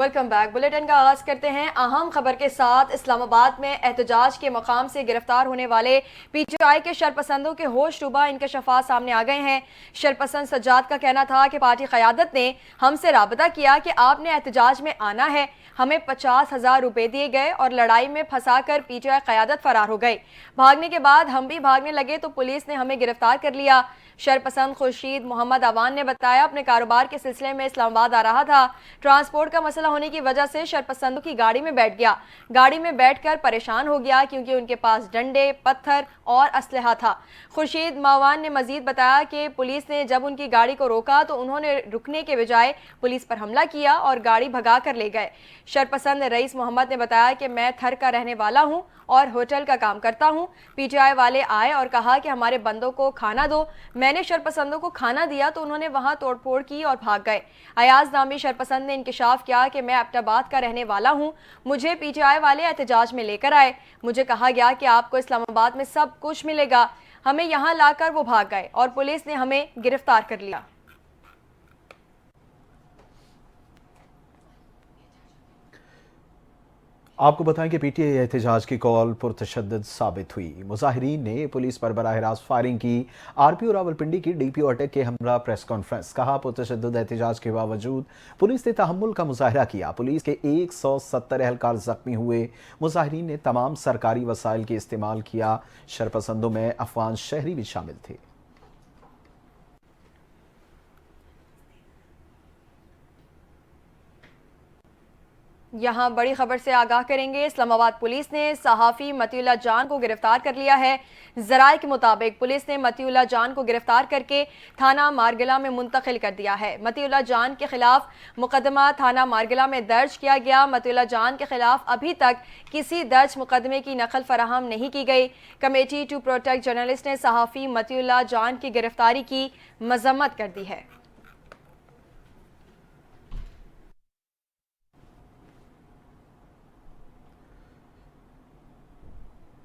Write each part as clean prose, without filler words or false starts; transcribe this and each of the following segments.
Welcome back. Bulletin का आगाज करते हैं अहम खबर के साथ। इस्लामाबाद में एहतजाज के मकाम से गिरफ्तार होने वाले पीटीआई के शरपसंदों के होश रुबा इंकशाफात सामने आ गए हैं। शरपसंद सज्जाद का कहना था कि पार्टी क़यादत ने हमसे राबता किया कि आपने एहतजाज में आना है। हमें 50,000 रुपए दिए गए और लड़ाई में फंसा कर पीटीआई क़यादत फरार हो गई। भागने के बाद हम भी भागने लगे तो पुलिस ने हमें गिरफ्तार कर लिया। शरपसंद खुर्शीद मोहम्मद अवान ने बताया, अपने कारोबार के सिलसिले में इस्लामाबाद आ रहा था। ट्रांसपोर्ट का मसला होने की वजह से शरपसंदों की गाड़ी में बैठ गया। गाड़ी में बैठकर परेशान हो गया क्योंकि उनके पास डंडे, पत्थर और असलहा था। खुर्शीद मावान ने मजीद बताया कि पुलिस ने जब उनकी गाड़ी को रोका तो उन्होंने रुकने के बजाय पुलिस पर हमला किया और गाड़ी भगा कर ले गए। शरपसंद रईस मोहम्मद ने बताया कि मैं थर का रहने वाला हूँ और होटल का काम करता हूँ। पीटीआई वाले आए और कहा कि हमारे बंदों को खाना दो। मैंने शरपसंदों को खाना दिया तो उन्होंने वहां तोड़फोड़ की और भाग गए। अयाज नामी शरपसंद ने इंकशाफ किया कि मैं एबटाबाद का रहने वाला हूं। मुझे पीटीआई वाले एहतजाज में लेकर आए। मुझे कहा गया कि आपको इस्लामाबाद में सब कुछ मिलेगा। हमें यहां लाकर वो भाग गए और पुलिस ने हमें गिरफ्तार कर लिया। आपको बताएं कि पीटीआई एहतजाज की कॉल पुरतशद्दुद साबित हुई। मुजाहिरीन ने पुलिस पर बराह रास्त फायरिंग की। आरपीओ रावलपिंडी की डीपीओ अटक के हमरा प्रेस कॉन्फ्रेंस। कहा, पुरतशद्दुद एहतजाज के बावजूद पुलिस ने तहम्मुल का मुजाहरा किया। पुलिस के 170 एहलकार जख्मी हुए। मुजाहिरीन ने तमाम सरकारी वसाइल के इस्तेमाल किया। शरपसंदों में अफगान शहरी भी शामिल थे। यहाँ बड़ी खबर से आगाह करेंगे। इस्लामाबाद पुलिस ने सहाफ़ी मतीउल्लाह जान को गिरफ्तार कर लिया है। जराये के मुताबिक पुलिस ने मतीउल्लाह जान को गिरफ्तार करके थाना मारगला में मुंतकिल कर दिया है। मतीउल्लाह जान के खिलाफ मुकदमा थाना मारगला में दर्ज किया गया। मतीउल्लाह जान के खिलाफ अभी तक किसी दर्ज मुकदमे की नकल फराहम नहीं की गई। कमेटी टू प्रोटेक्ट जर्नलिस्ट ने सहाफ़ी मतीउल्लाह जान की गिरफ्तारी की मजम्मत कर दी है।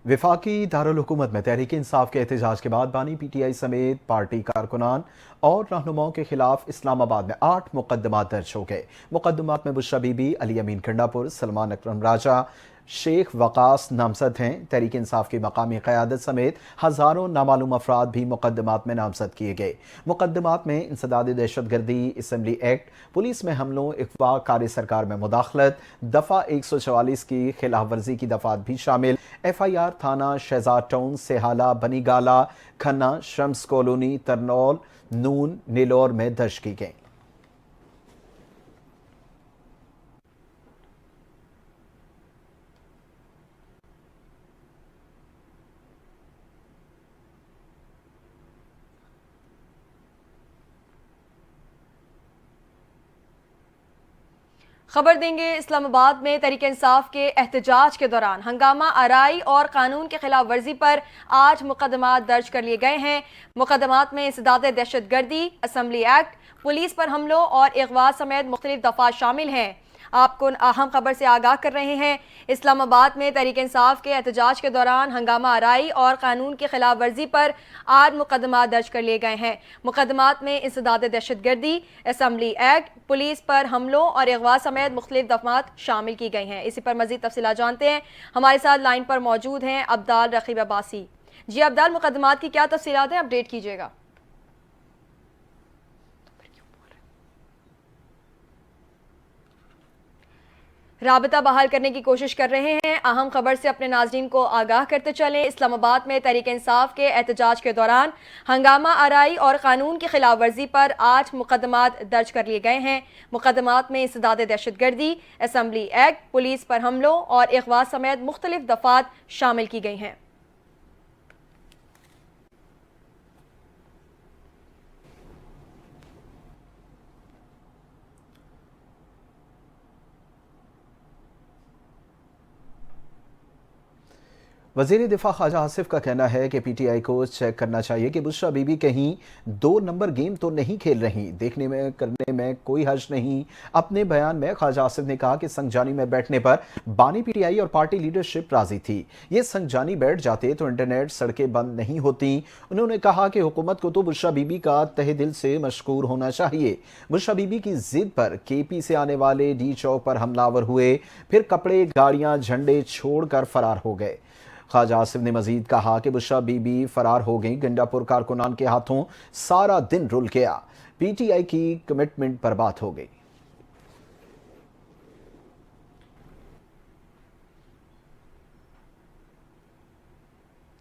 विफाकी दारुल हुकूमत में तहरीक इंसाफ के एहतजाज के बाद बानी पीटीआई समेत पार्टी कारकुनान और रहनुमाओं के खिलाफ इस्लामाबाद में 8 मुकदमात दर्ज हो गए। मुकदमात में बुशरा बीबी, अली अमीन खंडापुर, सलमान अकरम राजा, शेख वकास नामजद हैं। तहरीक इंसाफ की मकामी क़यादत समेत हज़ारों नामालूम अफराद भी मुकदमात में नामजद किए गए। मुकदमात में इंसदाद दहशतगर्दी, असम्बली एक्ट, पुलिस में हमलों, इख्वा कारी सरकार में मुदाखलत, दफ़ा 144 की खिलाफ वर्जी की दफ़ात भी शामिल। FIR थाना शहजाद टाउन, सेहाला, बनीगाला, खन्ना, शम्स कॉलोनी, तरनौल, नून, नीलौर में दर्ज की गई। खबर देंगे। इस्लामाबाद में तहरीक इंसाफ के एहतजाज के दौरान हंगामा आराई और कानून के खिलाफ वर्जी पर 8 मुकदमात दर्ज कर लिए गए हैं। मुकदमात में इंसदाद दहशतगर्दी, असम्बली एक्ट, पुलिस पर हमलों और अगवा समेत मुख्तलिफ दफात शामिल हैं। आपको अहम खबर से आगाह कर रहे हैं। इस्लामाबाद में तहरीक इंसाफ के एहतजाज के दौरान हंगामा आराई और कानून की खिलाफ वर्जी पर 8 मुकदमा दर्ज कर लिए गए हैं। मुकदमात में इंसदाद दहशतगर्दी, असम्बली एक्ट, पुलिस पर हमलों और अगवा समेत मुख्तलिफ दफात शामिल की गई हैं। इसी पर मजीद तफसीलात जानते हैं। हमारे साथ लाइन पर मौजूद हैं अब्दाल रकीब अब्बासी। जी अब्दाल, मुकदमात की क्या तफसीलात हैं, अपडेट कीजिएगा। राबता बहाल करने की कोशिश कर रहे हैं। अहम खबर से अपने नाजरीन को आगाह करते चलें। इस्लामाबाद में तहरीक इंसाफ के एहतजाज के दौरान हंगामा आराई और कानून की खिलाफ वर्जी पर 8 मुकदमात दर्ज कर लिए गए हैं। मुकदमात में इंसदाद दहशतगर्दी, असम्बली एक्ट, पुलिस पर हमलों और अगवा समेत मुख्तलिफ दफात शामिल की गई हैं। वजीर दिफा ख्वाजा आसिफ का कहना है कि पीटीआई को चेक करना चाहिए कि बुशरा बीबी कहीं 2 नंबर गेम तो नहीं खेल रही। देखने में करने में कोई हर्ज नहीं। अपने बयान में ख्वाजा आसिफ ने कहा कि संगजानी में बैठने पर बानी पीटीआई और पार्टी लीडरशिप राजी थी। ये संगजानी बैठ जाते तो इंटरनेट सड़कें बंद नहीं होती। उन्होंने कहा कि हुकूमत को तो बुशरा बीबी का तहे दिल से मशकूर होना चाहिए। बुशरा बीबी की जिद पर केपी से आने वाले डी चौक पर हमलावर हुए, फिर कपड़े गाड़ियां झंडे छोड़कर फरार हो गए। ख्वाजा आसिफ ने मजीद कहा कि बुशरा बीबी फरार हो गई। गंडापुर कारकुनान के हाथों सारा दिन रुल गया। पीटीआई की कमिटमेंट बर्बाद हो गई।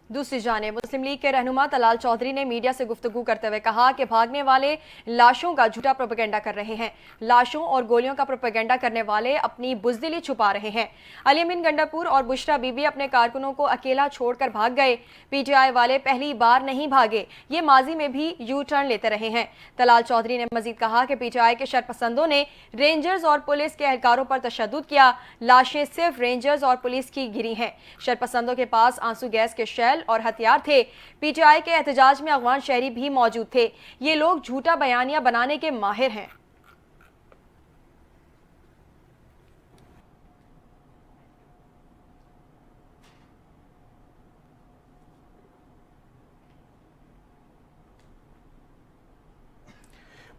दूसरी जानिब मुस्लिम लीग के रहनुमा तलाल चौधरी ने मीडिया से गुफ्तगू करते हुए कहा कि भागने वाले लाशों का झूठा प्रोपेगेंडा कर रहे हैं। लाशों और गोलियों का प्रोपेगेंडा करने वाले अपनी बुजदिली छुपा रहे हैं। अली अमीन गंडापुर और बुशरा बीबी अपने कारकुनों को अकेला छोड़कर भाग गए। पीटीआई वाले पहली बार नहीं भागे, ये माजी में भी यू टर्न लेते रहे हैं। तलाल चौधरी ने मजीद कहा कि पीटीआई के शरपसंदों ने रेंजर्स और पुलिस के एहलकारों पर तशद्दुद किया। लाशें सिर्फ रेंजर्स और पुलिस की गिरी हैं। शरपसंदों के पास आंसू गैस के शेल और हथियार थे। पीटीआई के एहतजाज में अफगान शहरी भी मौजूद थे। ये लोग झूठा बयानिया बनाने के माहिर हैं।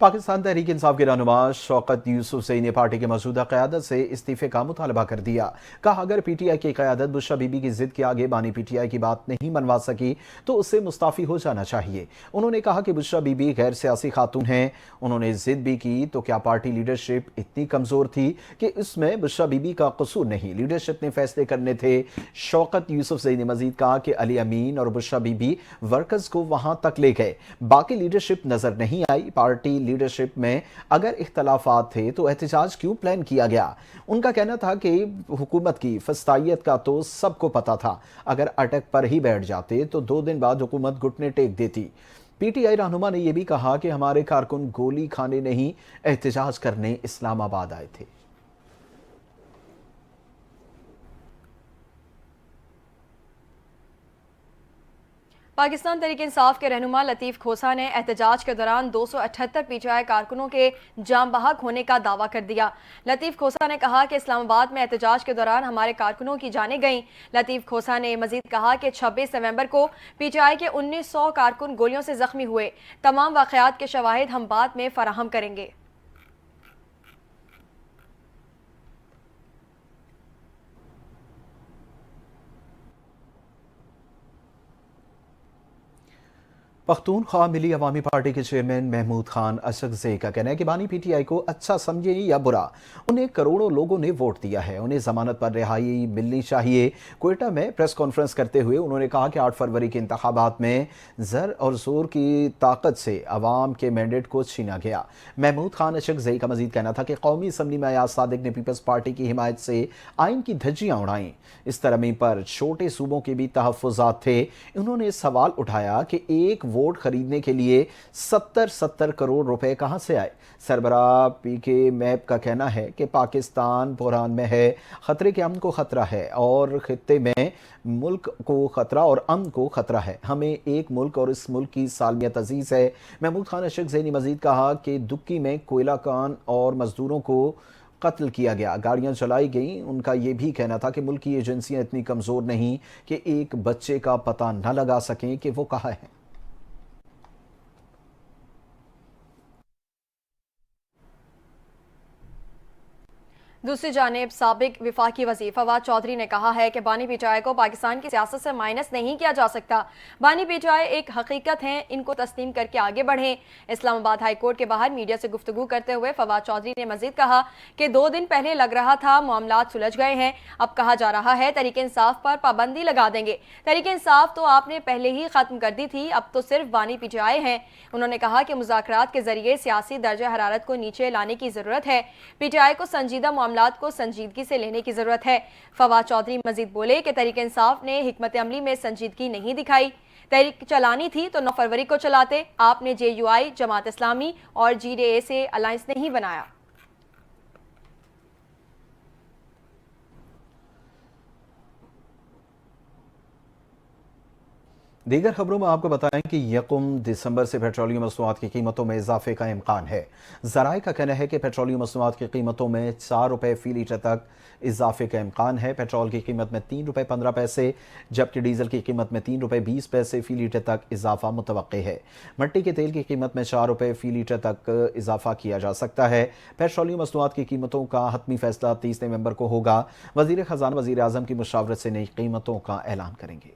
पाकिस्तान तहरीक इंसाफ के रहनुमा शौकत यूसुफजई ने पार्टी की मौजूदा क़यादत से इस्तीफे का मुतालबा कर दिया। कहा अगर पीटीआई की क़यादत बुशरा बीबी की जिद के आगे बानी पीटीआई की बात नहीं मनवा सकी तो उससे मुस्ताफ़ी हो जाना चाहिए। उन्होंने कहा कि बुशरा बीबी गैर सियासी खातून हैं। उन्होंने जिद भी की तो क्या पार्टी लीडरशिप इतनी कमज़ोर थी कि इसमें बुशरा बीबी का कसूर नहीं, लीडरशिप ने फैसले करने थे। शौकत यूसुफजई ने मजीद कहा कि अली अमीन और बुशरा बीबी वर्कर्स को वहां तक ले गए, बाकी लीडरशिप नजर नहीं आई। पार्टी लीडरशिप में अगर इख्तलाफात थे तो एहतजाज क्यों प्लान किया गया। उनका कहना था कि हुकूमत की फस्तायत का तो सबको पता था, अगर अटक पर ही बैठ जाते तो 2 दिन बाद हुकूमत घुटने टेक देती। पीटीआई रहनुमा ने यह भी कहा कि हमारे कारकुन गोली खाने नहीं, एहतजाज करने इस्लामाबाद आए थे। पाकिस्तान तहरीक इंसाफ के रहनुमा लतीफ़ खोसा ने एहतजाज के दौरान 278 पीटीआई कारकुनों के जाम बहक होने का दावा कर दिया। लतीफ़ खोसा ने कहा कि इस्लामाबाद में एहतजाज के दौरान हमारे कारकुनों की जानें गईं। लतीफ़ खोसा ने मजीद कहा कि 26 नवंबर को पीटीआई के 1900 कारकुन गोलियों से जख्मी हुए। तमाम वाक़यात के शवाहिद हम बाद में फराहम करेंगे। पख्तूनख्वा मिली अवामी पार्टी के चेयरमैन महमूद खान अशरफजई का कहना है कि बानी पीटीआई को अच्छा समझे या बुरा, उन्हें करोड़ों लोगों ने वोट दिया है, उन्हें जमानत पर रिहाई मिलनी चाहिए। क्वेटा में प्रेस कॉन्फ्रेंस करते हुए उन्होंने कहा कि 8 फरवरी के इंतखाबात में जर और जोर की ताकत से अवाम के मैंडेट को छीना गया। महमूद खान अशरफजई का मजीद कहना था कि कौमी असम्बली में अयाज सादिक ने पीपल्स पार्टी की हिमायत से आइन की धज्जियां उड़ाई। इस तरमीम पर छोटे सूबों के भी तहफ़्फ़ुज़ात थे। उन्होंने सवाल उठाया कि एक वोट खरीदने के लिए 70 करोड़ रुपए कहां से आए। सरबराह पीके मैप का कहना है कि पाकिस्तान बहरान में है, खतरे के अमन को खतरा है और खित्ते में मुल्क को खतरा और अमन को खतरा है। हमें एक मुल्क और इस मुल्क की सालमियत अजीज है। महमूद खान अशरफजई ने मजीद कहा कि दुक्की में कोयला कान और मजदूरों को कत्ल किया गया, गाड़ियां जलाई गईं। उनका यह भी कहना था कि मुल्क की एजेंसियां इतनी कमजोर नहीं कि एक बच्चे का पता न लगा सकें कि वो कहाँ है। दूसरी जानिब साबिक विफाकी वज़ीर फवाद चौधरी ने कहा है कि बानी पीटीआई को पाकिस्तान की सियासत से माइनस नहीं किया जा सकता। बानी पीटीआई एक हकीकत है, इनको तस्लीम करके आगे बढ़ें। इस्लामाबाद हाई कोर्ट के बाहर मीडिया से गुफ्तगू करते हुए फवाद चौधरी ने मजीद कहा कि 2 दिन पहले लग रहा था मामलात सुलझ गए हैं, अब कहा जा रहा है तहरीक इंसाफ पर पाबंदी लगा देंगे। तहरीक इंसाफ तो आपने पहले ही खत्म कर दी थी, अब तो सिर्फ बानी पीटीआई हैं। उन्होंने कहा कि मुज़ाकरात के जरिए सियासी दर्जा हरारत को नीचे लाने की जरूरत है। पीटीआई को संजीदा मामलात को संजीदगी से लेने की जरूरत है। फवाद चौधरी मजीद बोले कि तहरीक इंसाफ ने हिकमत अमली में संजीदगी नहीं दिखाई। तहरीक चलानी थी तो 9 फरवरी को चलाते। आपने JUI, जमात इस्लामी और GDA से अलायंस नहीं बनाया। दीगर खबरों में आपको बताएं कि यकम दिसंबर से पेट्रोलियम मसनूआत की कीमतों में इजाफे का इम्कान है। ज़राए का कहना है कि पेट्रोलियम मसनूआत की कीमतों में 4 रुपये फी लीटर तक इजाफे का इम्कान है। पेट्रोल की कीमत में 3 रुपये 15 पैसे जबकि डीजल की कीमत में 3 रुपये 20 पैसे फी लीटर तक इजाफा मुतवक्के है। मट्टी के तेल की कीमत में 4 रुपये फी लीटर तक इजाफा किया जा सकता है। पेट्रोलियम मसनूआत की कीमतों का हतमी फैसला 30 नवंबर को होगा। वजीर खजाना वजीर आजम की मुशावरत से नई कीमतों का ऐलान करेंगे।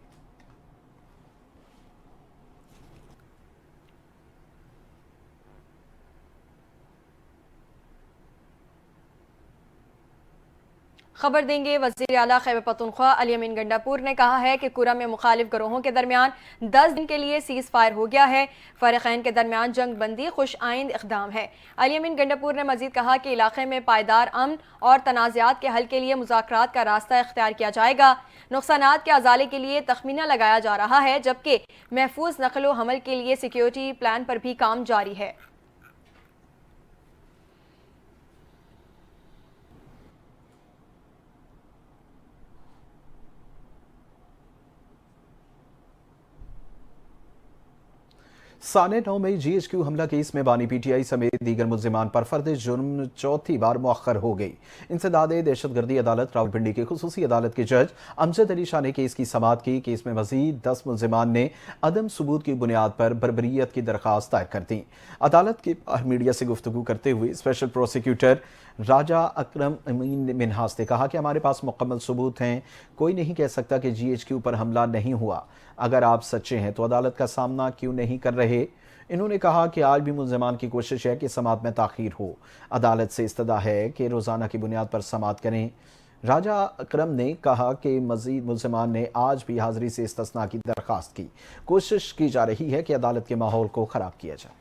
खबर देंगे वज़ीर आला खैबर पख्तूनख्वा अली अमीन गंडापुर ने कहा है कि कुरम में मुखालिफ गिरोहों के दरमियान 10 दिन के लिए सीज़ फायर हो गया है। फ़रीक़ैन के दरमियान जंग बंदी खुश आइंद इक़दाम है। अली अमीन गंडापुर ने मज़ीद कहा कि इलाके में पायदार अमन और तनाज़ात के हल के लिए मुज़ाकरात का रास्ता इख्तियार किया जाएगा। नुकसानात के अजाले के लिए तखमीना लगाया जा रहा है जबकि महफूज नकलो हमल के लिए सिक्योरिटी प्लान पर भी काम जारी है। साने 9 मई GHQ हमला केस में बानी PTI समेत दीगर मुल्जिमान पर फर्द जुर्म चौथी बार मुअख्खर हो गई। इंसदाद दहशतगर्दी अदालत रावलपिंडी की खुसूसी अदालत के जज अमजद अली शाह ने केस की समाअत की। केस में मजीद 10 मुल्जिमान ने अदम सबूत की बुनियाद पर बरबरीत की दरख्वास्त दायर कर दी। अदालत के बाहर मीडिया से गुफ्तगू करते हुए स्पेशल प्रोसिक्यूटर राजा अकरम अमीन मिन्हास ने कहा कि हमारे पास मुकम्मल सबूत हैं। कोई नहीं कह सकता कि GHQ पर हमला नहीं हुआ। अगर आप सच्चे हैं तो अदालत का सामना क्यों नहीं कर रहे। इन्होंने कहा कि आज भी मुल्ज़िमान की कोशिश है कि समाअत में ताख़ीर हो। अदालत से इस्तदा है कि रोज़ाना की बुनियाद पर समाअत करें। राजा अकरम ने कहा कि मज़ीद मुल्ज़िमान ने आज भी हाज़िरी से इस्तिस्ना की दरख्वास्त की। कोशिश की जा रही है कि अदालत के माहौल को ख़राब किया जाए।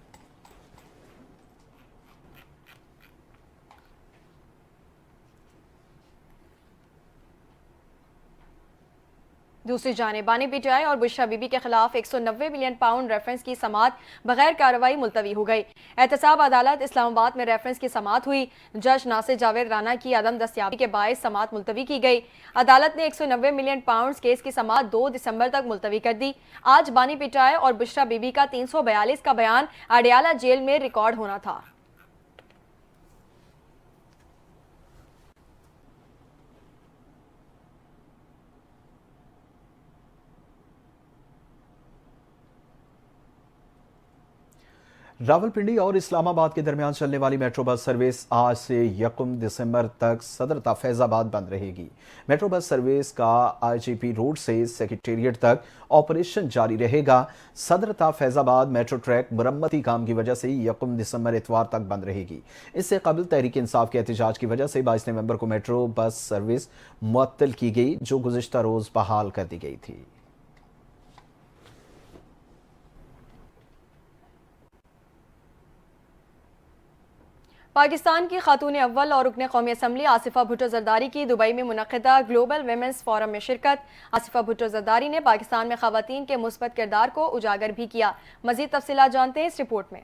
दूसरी जानिब बानी PTI और बुशरा बीबी के खिलाफ 190 मिलियन पाउंड रेफरेंस की समाअत बगैर कार्रवाई मुलतवी हो गई। एहतसाब अदालत इस्लामाबाद में रेफरेंस की समाअत हुई। जज नासिर जावेद राना की अदम दस्तयाबी के बायस समाअत मुलतवी की गई। अदालत ने 190 मिलियन पाउंड केस की समाअत 2 दिसंबर तक मुलतवी कर दी। आज बानी PTI और बुशरा बीबी का 342 का बयान अडियाला जेल में रिकॉर्ड होना था। रावलपिंडी और इस्लामाबाद के दरमियान चलने वाली मेट्रो बस सर्विस आज से यकम दिसंबर तक सदरता फैजाबाद बंद रहेगी। मेट्रो बस सर्विस का IGP रोड से सेक्रेटेरिएट तक ऑपरेशन जारी रहेगा। सदरता फैजाबाद मेट्रो ट्रैक मुरम्मती काम की वजह से यकम दिसंबर इतवार तक बंद रहेगी। इससे कबल तहरीक इंसाफ के एहतजाज की वजह से 22 नवंबर को मेट्रो बस सर्विस मुअत्तल की गई, जो गुज़िश्ता रोज बहाल कर दी गई थी। पाकिस्तान की खातून अव्वल और रुकन कौमी असम्बली आसिफा भुट्टो जरदारी की दुबई में मुनक़िदा ग्लोबल वेमेंस फोरम में शिरकत। आसिफा भुट्टो जरदारी ने पाकिस्तान में ख़वातीन के मुस्बत किरदार को उजागर भी किया। मज़ीद तफसीलात जानते हैं इस रिपोर्ट में।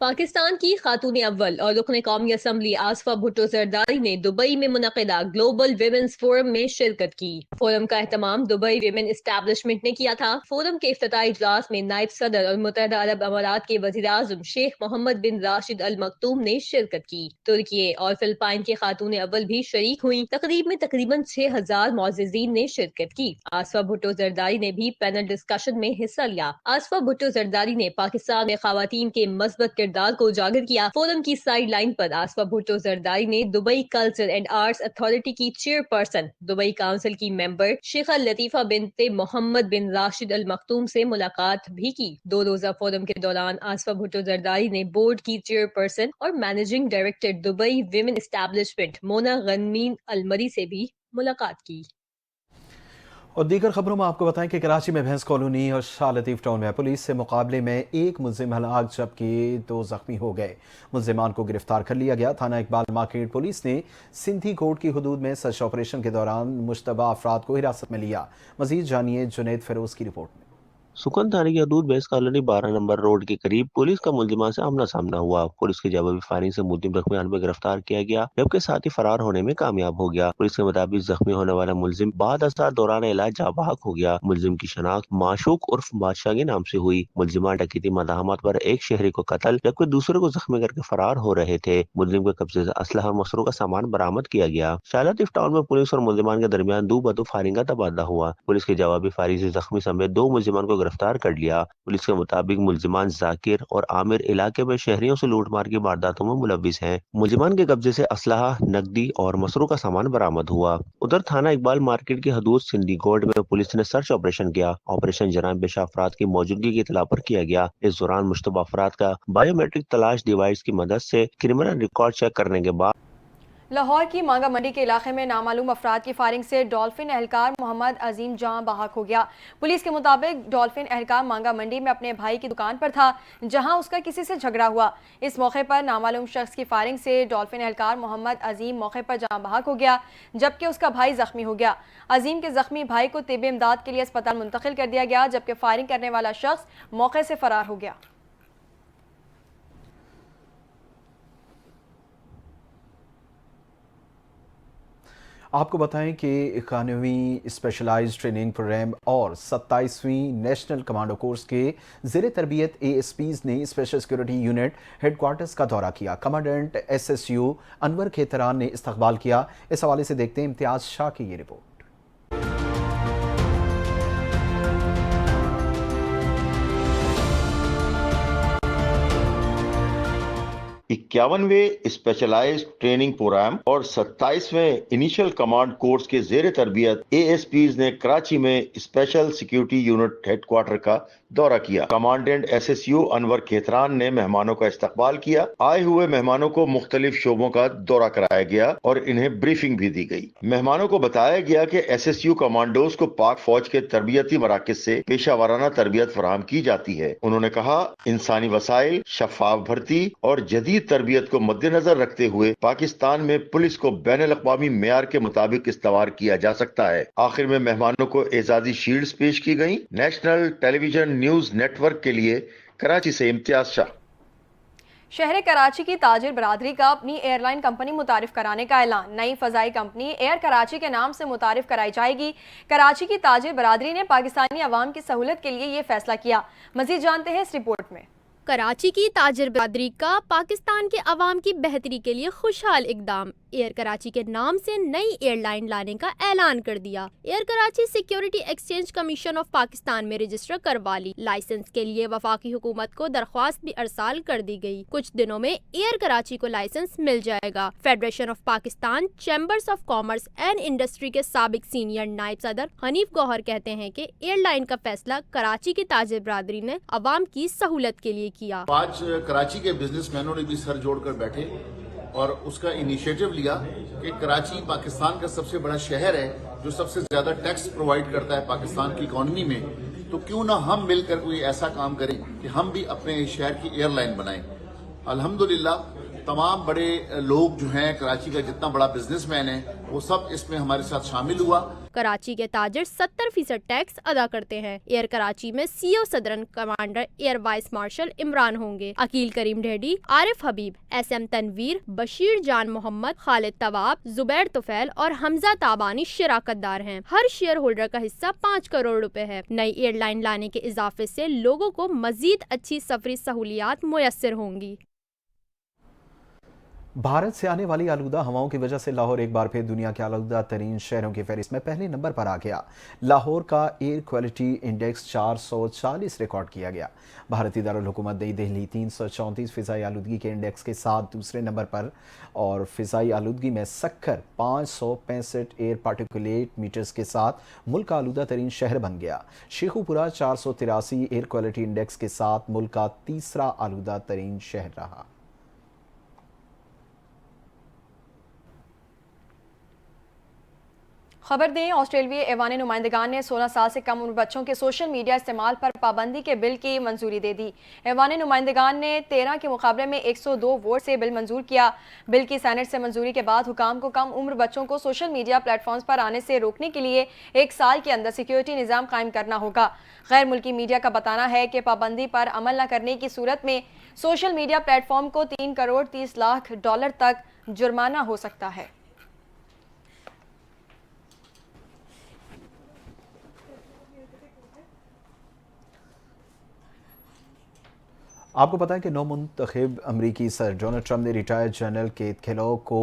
पाकिस्तान की खातून अव्वल और रुकन कौमी असम्बली आसिफा भुट्टो जरदारी ने दुबई में मुनक़िदा ग्लोबल विमेंस फोरम में शिरकत की। फोरम का एहतमाम दुबई विमेन एस्टैब्लिशमेंट ने किया था। फोरम के इफ्तिताई इजलास में नायब सदर और मुत्तहदा अरब अमारात के वज़ीर आज़म शेख मोहम्मद बिन राशिद अल मकतूम ने शिरकत की। तुर्की और फिलिपाइन के खातून अव्वल भी शरीक हुई। तकरीब में तकरीबन 6000 मोअज़्ज़िज़ीन ने शिरकत की। आसिफा भुट्टो जरदारी ने भी पैनल डिस्कशन में हिस्सा लिया। आसिफा भुट्टो जरदारी ने पाकिस्तान में ख़वातीन के मस्बत किरदार को उजागर किया। फोरम की साइड लाइन पर आसिफा भुट्टो जरदारी ने Dubai culture and arts authority की चेयरपर्सन, दुबई काउंसिल की मेंबर शेख लतीफा बिनते मोहम्मद बिन राशिद अल मखतूम से मुलाकात भी की। 2 रोजा फोरम के दौरान आसिफा भुट्टो जरदारी ने बोर्ड की चेयरपर्सन और managing director Dubai women establishment Mona Ghanem Al Marri से भी मुलाकात की। और दीगर खबरों में आपको बताएं कि कराची में भैंस कॉलोनी और शाह लतीफ टाउन में पुलिस से मुकाबले में एक मुल्जिम हलाक जबकि 2 जख्मी हो गए। मुल्जिमान को गिरफ्तार कर लिया गया। थाना इकबाल मार्केट पुलिस ने सिंधी कोर्ट की हदूद में सर्च ऑपरेशन के दौरान मुश्तबा अफराद को हिरासत में लिया। मजीद जानिए जुनैद फिरोज की रिपोर्ट में। सुकन थाने की हदूद बेस कॉलोनी 12 नंबर रोड के करीब पुलिस का मुल्जिमान से आमना सामना हुआ। पुलिस की जवाबी फायरिंग से मुल्जिम जख्मी हाल में गिरफ्तार किया गया, जबकि साथ ही फरार होने में कामयाब हो गया। पुलिस के मुताबिक जख्मी होने वाला मुल्जिम बाद असर दौरान इलाज जाबाक हो गया। मुल्जिम की शनाख्त माशूक उर्फ बादशाह के नाम से हुई। मुल्जिमान डकैती मदाहमत पर एक शहरी को कत्ल जबकि दूसरे को जख्मी करके फरार हो रहे थे। मुल्जिम के कब्जे से असलहा और मसरूक का सामान बरामद किया गया। शालातीफ टाउन में पुलिस और मुल्जिमान के दरमियान दो बदो फायरिंग का तबादला हुआ। पुलिस की जवाबी फायरिंग से जख्मी समेत 2 मुल्जिमान को गिरफ्तार कर लिया। पुलिस के मुताबिक मुल्जिमान जाकिर और आमिर इलाके में शहरियों से लूटमार की वारदातों में मुलविस हैं। मुल्जिमान के कब्जे से असलहा, नकदी और मसरू का सामान बरामद हुआ। उधर थाना इकबाल मार्केट की हदूद सिंधी गोल्ड में पुलिस ने सर्च ऑपरेशन किया। ऑपरेशन जराम पेशा अफराद की मौजूदगी की इतला पर किया गया। इस दौरान मुश्तबा अफराद का बायोमेट्रिक तलाश डिवाइस की मदद से क्रिमिनल रिकॉर्ड चेक करने के बाद लाहौर की मांगा मंडी के इलाके में नामालूम अफराद की फायरिंग से डॉल्फिन एहलकार मोहम्मद अजीम जां बहक हो गया। पुलिस के मुताबिक डॉल्फिन एहलकार मांगा मंडी में अपने भाई की दुकान पर था, जहां उसका किसी से झगड़ा हुआ। इस मौके पर नामालूम शख्स की फायरिंग से डॉल्फिन एहलकार मोहम्मद अजीम मौके पर जां बहक हो गया, जबकि उसका भाई जख्मी हो गया। अजीम के जख्मी भाई को तिब्बी इमदाद के लिए अस्पताल मुंतकिल कर दिया गया, जबकि फायरिंग करने वाला शख्स मौके से फरार हो गया। आपको बताएं कि 91वीं स्पेशलाइज्ड ट्रेनिंग प्रोग्राम और 27वीं नेशनल कमांडो कोर्स के ज़ेर तरबियत एएसपीज़ ने स्पेशल सिक्योरिटी यूनिट हेडक्वार्टर्स का दौरा किया। कमांडेंट एसएसयू अनवर खेतरान ने इस्तकबाल किया। इस हवाले से देखते हैं इम्तियाज शाह की ये रिपोर्ट। 51वें स्पेशलाइज्ड ट्रेनिंग प्रोग्राम और 27वें इनिशियल कमांड कोर्स के जेर तरबियत एएसपीज ने कराची में स्पेशल सिक्योरिटी यूनिट हेडक्वार्टर का दौरा किया। कमांडेंट एसएसयू अनवर खेतरान ने मेहमानों का इस्तकबाल किया। आए हुए मेहमानों को मुख्तलिफ शोबों का दौरा कराया गया और इन्हें ब्रीफिंग भी दी गई। मेहमानों को बताया गया कि एसएसयू कमांडोज को पाक फौज के तरबियती मराकज से पेशा वाराना तरबियत फराहम की जाती है। उन्होंने कहा, इंसानी वसाइल, शफाफ भर्ती और जदीद तरबियत को मद्देनजर रखते हुए पाकिस्तान में पुलिस को बैनुल अक़वामी मेयार के मुताबिक इस्तवार किया जा सकता है। आखिर में मेहमानों को एजाजी शील्ड्स पेश की गई। नेशनल टेलीविजन न्यूज नेटवर्क के लिए कराची से इम्तियाज शाह। शहर कराची की ताजिर बरादरी का अपनी एयरलाइन कंपनी मुतारिफ कराने का ऐलान। नई फजाई कंपनी एयर कराची के नाम से मुतारिफ कराई जाएगी। कराची की ताजिर बरादरी ने पाकिस्तानी अवाम की सहूलत के लिए ये फैसला किया। मजीद जानते हैं इस रिपोर्ट में। कराची की ताजिर बरादरी का पाकिस्तान के अवाम की बेहतरी के लिए खुशहाल इकदाम। एयर कराची के नाम से नई एयरलाइन लाने का ऐलान कर दिया। Air Karachi security exchange commission of Pakistan में रजिस्टर करवा ली। लाइसेंस के लिए वफाकी हुकूमत को दरख्वास्त भी अरसाल कर दी गई। कुछ दिनों में एयर कराची को लाइसेंस मिल जाएगा। Federation of Pakistan chambers of commerce and industry के साबिक सीनियर नायब सदर हनीफ गौहर कहते हैं कि एयरलाइन का फैसला कराची की ताजिर बरादरी ने अवाम की सहूलत के लिए किया। आज कराची के बिजनेसमैनों ने भी सर जोड़कर बैठे और उसका इनिशिएटिव लिया कि कराची पाकिस्तान का सबसे बड़ा शहर है जो सबसे ज्यादा टैक्स प्रोवाइड करता है पाकिस्तान की इकोनॉमी में, तो क्यों ना हम मिलकर कोई ऐसा काम करें कि हम भी अपने शहर की एयरलाइन बनाएं। अल्हम्दुलिल्लाह तमाम बड़े लोग जो हैं कराची का जितना बड़ा बिजनेसमैन है वो सब इसमें हमारे साथ शामिल हुआ। कराची के ताजिर 70% टैक्स अदा करते हैं। एयर कराची में CO southern commander air vice marshal Imran होंगे। अकील करीम ढेडी, आरिफ हबीब, एसएम तनवीर, बशीर जान मोहम्मद, खालिद तवाब, जुबैर तुफैल और हमजा ताबानी शिराकतदार हैं। हर शेयर होल्डर का हिस्सा 5 करोड़ रुपए है। नई एयरलाइन लाने के इजाफे से लोगों को मजीद अच्छी सफरी सहूलियात मुयस्सर होंगी। भारत से आने वाली आलूदा हवाओं की वजह से लाहौर एक बार फिर दुनिया के आलूदा तरीन शहरों की फहरिस्त में पहले नंबर पर आ गया। लाहौर का एयर क्वालिटी इंडेक्स 440 रिकॉर्ड किया गया। भारतीय दारुल हुकूमत नई दिल्ली 334 फ़िज़ाई आलूदगी के इंडेक्स के साथ दूसरे नंबर पर और फ़िज़ाई आलूदगी में सक्कर 565 एयर पार्टिकुलेट मीटर्स के साथ मुल्क का आलूदा तरीन शहर बन गया। शेखुपुरा 483 एयर क्वालिटी इंडेक्स के साथ मुल्क का तीसरा आलूदा तरीन शहर रहा। खबर दें, ऑस्ट्रेलियाई ऐवान नुमाइंदगान ने 16 साल से कम उम्र बच्चों के सोशल मीडिया इस्तेमाल पर पाबंदी के बिल की मंजूरी दे दी। ऐवान नुमाइंदगान ने 13 के मुकाबले में 102 वोट से बिल मंजूर किया। बिल की सेनेट से मंजूरी के बाद हुकाम को कम उम्र बच्चों को सोशल मीडिया प्लेटफॉर्म्स पर आने से रोकने के लिए 1 साल के अंदर सिक्योरिटी निज़ाम कायम करना होगा। गैर मुल्की मीडिया का बताना है कि पाबंदी पर अमल न करने की सूरत में सोशल मीडिया प्लेटफॉर्म को 3 करोड़ 30 लाख डॉलर तक जुर्माना हो सकता है। आपको पता है कि नौमुंतखब अमरीकी सर डोनाल्ड ट्रंप ने रिटायर्ड जनरल केथ केलॉग को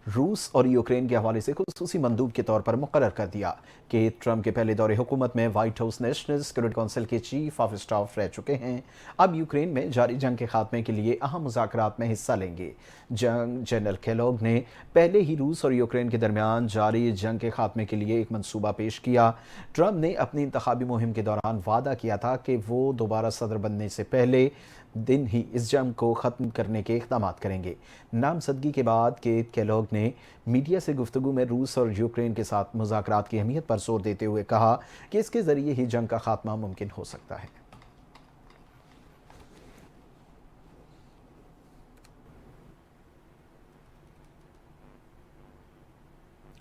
रूस और यूक्रेन के हवाले से खुसूसी मंदूब के तौर पर मुकर्रर कर दिया। केथ ट्रंप के पहले दौरे हुकूमत में white house national security council के चीफ ऑफ स्टाफ रह चुके हैं। अब यूक्रेन में जारी जंग के खात्मे के लिए अहम मुज़ाकरात में हिस्सा लेंगे। जनरल केलॉग ने पहले ही रूस और यूक्रेन के दरमियान जारी जंग के खात्मे के लिए एक मंसूबा पेश किया। ट्रंप ने अपनी इंतखाबी मुहिम के दौरान वादा किया था कि वो दोबारा सदर बनने से पहले दिन ही इस जंग को ख़त्म करने के इक़दाम करेंगे। नामजदगी के बाद केथ केलॉग ने मीडिया से गुफ्तगू में रूस और यूक्रेन के साथ मुज़ाकरात की अहमियत पर जोर देते हुए कहा कि इसके ज़रिए ही जंग का खात्मा मुमकिन हो सकता है।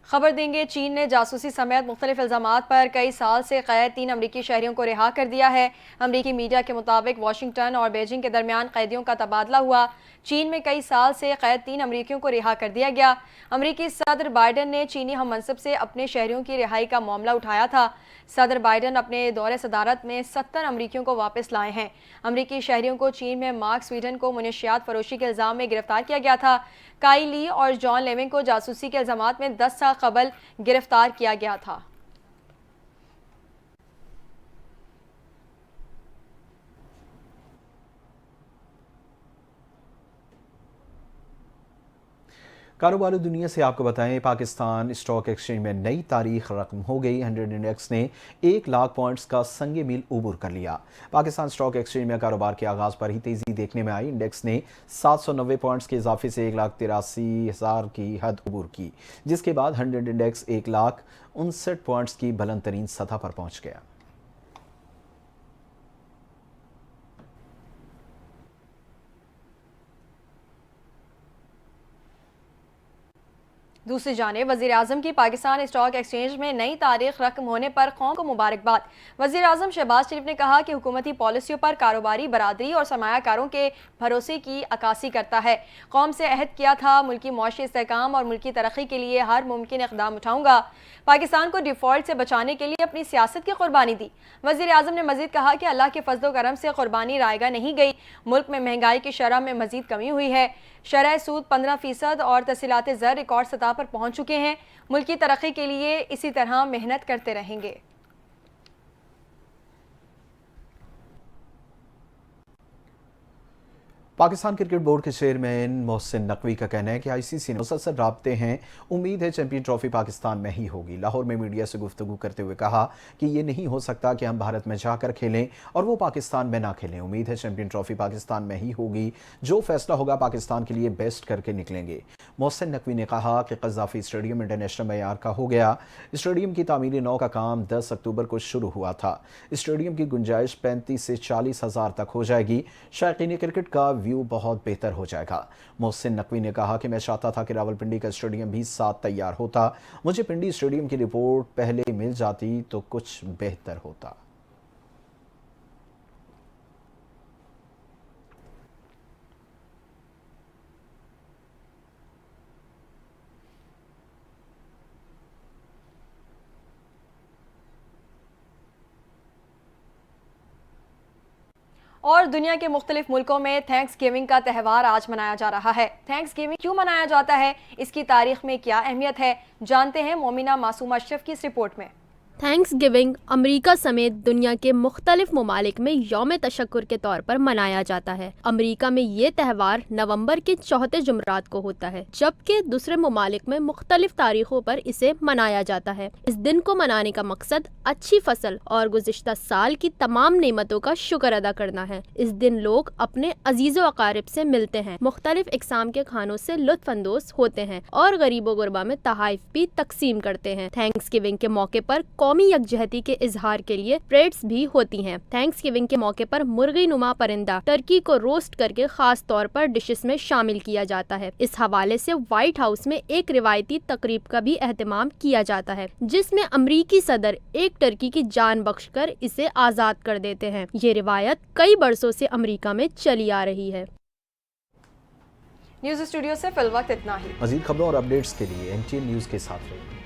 खबर देंगे, चीन ने जासूसी समेत मुख्तलिफ इल्ज़ामात पर कई साल से कैद 3 अमरीकी शहरियों को रिहा कर दिया है। अमरीकी मीडिया के मुताबिक वाशिंगटन और बीजिंग के दरमियान कैदियों का तबादला हुआ। चीन में कई साल से कैद 3 अमरीकियों को रिहा कर दिया गया। अमरीकी सदर बाइडन ने चीनी हम मनसब से अपने शहरियों की रिहाई का मामला उठाया था। सदर बाइडन अपने दौरे सदारत में 70 अमरीकियों को वापस लाए हैं। अमरीकी शहरियों को चीन में मार्क स्वीडन को मुनशियात फरोशी के इल्ज़ाम में गिरफ्तार किया गया था। काई ली और जॉन लेविंग को जासूसी के इल्ज़ामात में 10 साल कबल गिरफ्तार किया गया था। कारोबारी दुनिया से आपको बताएं, पाकिस्तान स्टॉक एक्सचेंज में नई तारीख रकम हो गई। 100 इंडेक्स ने 1 लाख पॉइंट्स का संगे मील उबूर कर लिया। पाकिस्तान स्टॉक एक्सचेंज में कारोबार के आगाज पर ही तेजी देखने में आई। इंडेक्स ने 790 पॉइंट्स के इजाफे से 1,83,000 की हद उबूर की, जिसके बाद 100 इंडेक्स 1,59,000 पॉइंट्स की बुलंद तरीन सतह पर पहुंच गया। दूसरी जानिब वज़ीर-ए-आज़म की पाकिस्तान स्टॉक एक्सचेंज में नई तारीख रकम होने पर कौम को मुबारकबाद। वज़ीर-ए-आज़म शहबाज शरीफ ने कहा कि हुकूमती पॉलिसियों पर कारोबारी बरादरी और सरमायाकारों के भरोसे की अक्कासी करता है। कौम से अहद किया था, मुल्की मुआशी इस्तेहकाम और मुल्की तरक्की के लिए हर मुमकिन इक़दाम उठाऊंगा। पाकिस्तान को डिफ़ॉल्ट से बचाने के लिए अपनी सियासत की कुर्बानी दी। वज़ीर-ए-आज़म ने मज़ीद कहा कि अल्लाह के फज़्ल व करम से कुर्बानी रायगा नहीं गई। मुल्क में महंगाई की शरह में मज़ीद कमी हुई है। शरह सूद 15% और तहसीलात ज़र रिकॉर्ड सतह पर पहुंच चुके हैं। मुल्क की तरक्की के लिए इसी तरह मेहनत करते रहेंगे। पाकिस्तान क्रिकेट बोर्ड के चेयरमैन मोहसिन नकवी का कहना है कि आईसीसी ने मुसलसल राब्ते हैं, उम्मीद है चैंपियन ट्रॉफी पाकिस्तान में ही होगी। लाहौर में मीडिया से गुफ्तगू करते हुए कहा कि ये नहीं हो सकता कि हम भारत में जाकर खेलें और वो पाकिस्तान में ना खेलें। उम्मीद है चैंपियन ट्रॉफी पाकिस्तान में ही होगी। जो फैसला होगा पाकिस्तान के लिए बेस्ट करके निकलेंगे। मोहसिन नकवी ने कहा कि क़ज़ाफ़ी स्टेडियम इंटरनेशनल मयार का हो गया। स्टेडियम की तामीरी नौ का काम 10 अक्टूबर को शुरू हुआ था। स्टेडियम की गुंजाइश 35 से 40 हज़ार तक हो जाएगी। शायकीन क्रिकेट का व्यू बहुत बेहतर हो जाएगा। मोहसिन नकवी ने कहा कि मैं चाहता था कि रावलपिंडी का स्टेडियम भी साथ तैयार होता। मुझे पिंडी स्टेडियम की रिपोर्ट पहले मिल जाती तो कुछ बेहतर होता। और दुनिया के मुख्तलिफ मुल्कों में थैंक्स गिविंग का त्यौहार आज मनाया जा रहा है। थैंक्स गिविंग क्यों मनाया जाता है, इसकी तारीख में क्या अहमियत है, जानते हैं मोमिना मासूम अशरफ की इस रिपोर्ट में। थैंक्स गिविंग अमरीका समेत दुनिया के मुख्तलिफ ममालिक में यौम तशक्कुर के तौर पर मनाया जाता है। अमरीका में ये त्यौहार नवंबर के चौथे जुमरात को होता है, जबकि दूसरे ममालिक में मुख्तलिफ तारीखों पर इसे मनाया जाता है। इस दिन को मनाने का मकसद अच्छी फसल और गुज़िश्ता साल की तमाम नेमतों का शुक्र अदा करना है। इस दिन लोग अपने अजीज़ो अकारिब से मिलते हैं, मुख्तलिफ इक़साम के खानों से लुत्फ़ अंदोज़ होते हैं और गरीबो गुरबा में तहाइफ भी तकसीम करते हैं। थैंक्स गिविंग के मौके पर कौमी यकजहती के इजहार के लिए परेड्स भी होती हैं। थैंक्स गिविंग के मौके पर मुर्गी नुमा परिंदा टर्की को रोस्ट करके खास तौर पर डिशेस में शामिल किया जाता है। इस हवाले से व्हाइट हाउस में एक रिवायती तकरीब का भी एहतमाम किया जाता है, जिसमें अमरीकी सदर एक टर्की की जान बख्शकर इसे आजाद कर देते हैं। ये रिवायत कई बरसों से अमरीका में चली आ रही है। न्यूज़ स्टूडियो से फिल वक्त इतना ही। मज़ीद खबरों और अपडेट्स के लिए NTN न्यूज़ के साथ रहिए।